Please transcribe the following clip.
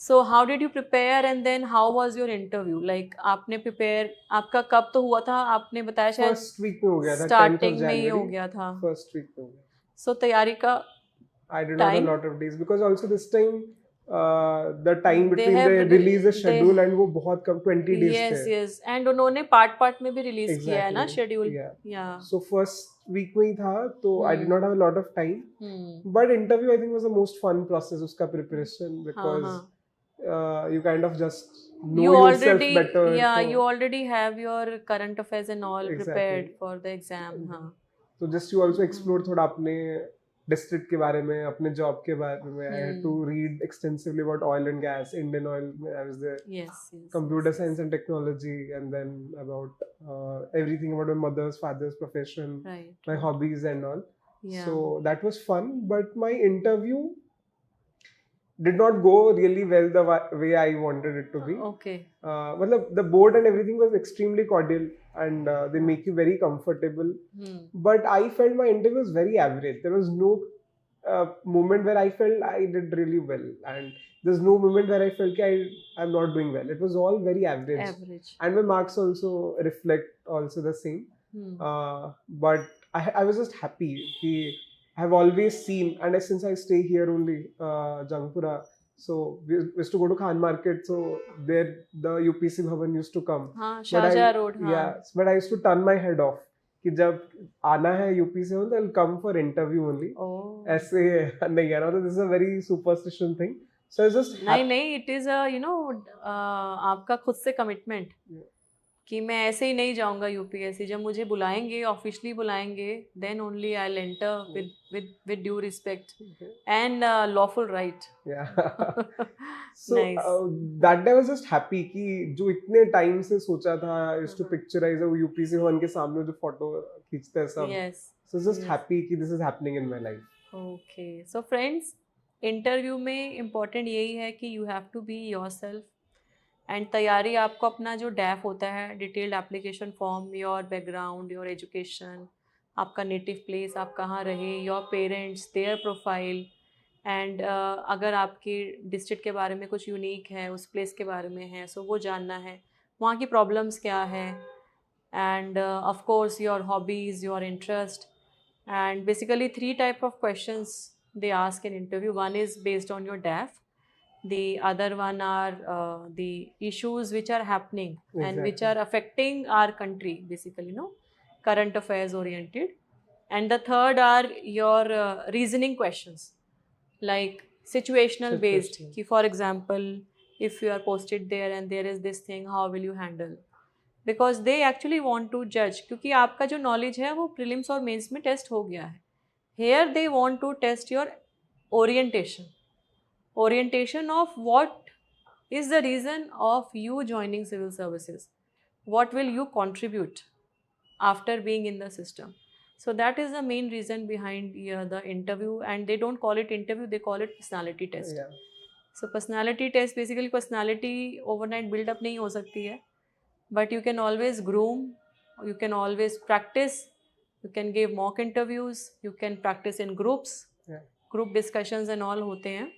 So how did you prepare and then how was your interview? Like आपने prepare आपका कब तो हुआ था? आपने बताया शायद फर्स्ट वीक में हो गया था, 10th of starting में ही हो January, गया था. फर्स्ट वीक में हो गया. So तैयारी का I did not have a time lot of days because also this time the time they between have the release the they schedule and वो बहुत कम 20 days थे. yes and उन्होंने part में भी release किया है ना Exactly. schedule. Yeah. So first week में ही था तो I did not have a lot of time. But interview I think was the most fun process उसका preparation because you kind of just know you yourself already better. तो you already have your current affairs and all prepared Exactly. for the exam. हाँ. So just you also explore थोड़ा अपने district के बारे में, अपने job के बारे में. I had to read extensively about oil and gas, Indian Oil. I was there. Yes. Computer science and technology, and then about everything about my mother's, father's profession, Right. my hobbies and all. Yeah. So that was fun. But my interview did not go really well the way I wanted it to be. Okay. मतलब the board and everything was extremely cordial and they make you very comfortable. But I felt my interview was very average. There was no moment where I felt I did really well, and there's no moment where I felt I'm not doing well. It was all very average. And my marks also reflect also the same. But I was just happy. I have always seen, and since I stay here only, Jangpura, so we used to go to Khan Market, so there the UPC Bhavan used to come. Shahjahan Road. Yeah, but I used to turn my head off कि जब आना है UP से हो तो come for interview only. ऐसे नहीं है ना, तो this is a very superstition thing. So it's just नहीं it is a आपका खुद से commitment कि मैं ऐसे ही नहीं जाऊंगा यूपीएससी. जब मुझे बुलाएंगे, ऑफिशियली बुलाएंगे, then only I will enter with due respect and lawful right. So that day I was just happy कि जो इतने टाइम से सोचा था, is to picturize वो यूपीसी भवन के सामने जो फोटो खींचते हैं सब. So just happy कि this is happening in my life. Okay, so friends, interview में इम्पोर्टेंट यही है कि you have to be yourself. And तैयारी आपको अपना जो डैफ होता है, detailed application form, your background, your education, आपका नेटिव प्लेस, आप कहाँ रहे, your parents, there profile, and अगर आपकी डिस्ट्रिक्ट के बारे में कुछ यूनिक है, उस प्लेस के बारे में है, सो वो जानना है, वहाँ की प्रॉब्लम्स क्या है, end of course your hobbies, your interest. And basically 3 type of questions they ask in interview. One is based on your DAF. The other one are the issues which are happening and which are affecting our country, basically, current affairs oriented. And the third are your reasoning questions, like situational based. Ki, for example, if you are posted there and there is this thing, how will you handle? Because they actually want to judge, क्योंकि आपका जो knowledge है वो prelims और mains में test हो गया है. Here they want to test your orientation of what is the reason of you joining civil services, what will you contribute after being in the system. So that is the main reason behind the interview, and they don't call it interview, they call it personality test. So personality test, basically personality overnight build up नहीं हो सकती है, but you can always groom, you can always practice, you can give mock interviews, you can practice in groups, group discussions and all होते हैं.